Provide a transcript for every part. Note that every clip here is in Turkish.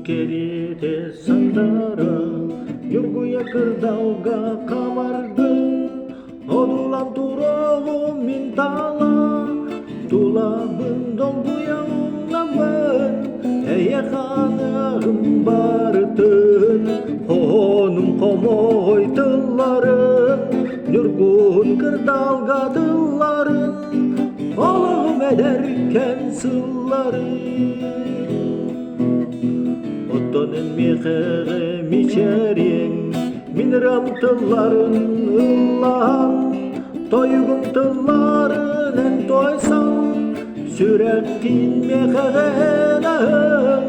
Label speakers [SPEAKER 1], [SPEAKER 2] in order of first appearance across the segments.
[SPEAKER 1] kelite sandara Yurguya kırdalga kamardı Odulan turoğu mintala Tulabın donguya unamın Eye hanım barıtın Honum komoy tılların Yurgun kırdalga tılların Oğlum ederken sılların Otonen mihere miçerin Miniram tılların ıllahan Toygum tılların en toysan Sürekkin meherenahın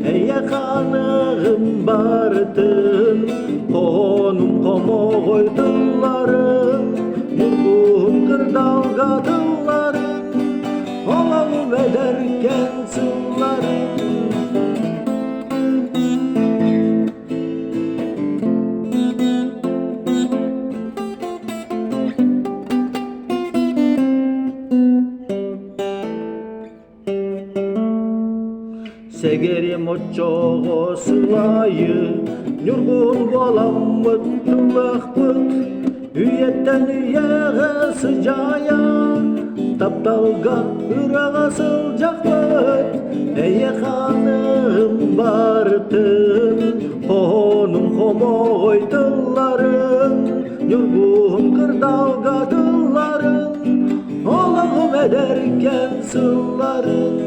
[SPEAKER 1] Eye hanım barıtın Honum komoy tılların Yurgun kırdalga tılların Oğlum ederken sılların Segerim oçoğu sılayı Yurgun bolam mıttılak mıt Üyetten üyeye sıcaya Taptalga ürağa sılcak mıt Eye hanım barıtın Honum homoy tılların Yurgun kırdalga tılların Oğlum ederken sılların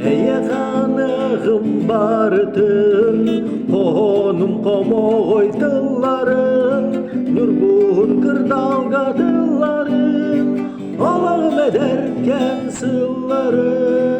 [SPEAKER 1] Eye hanım barıtın Honum komoy tılların Nurgun kırdalga tılların Oğlum ederken sılların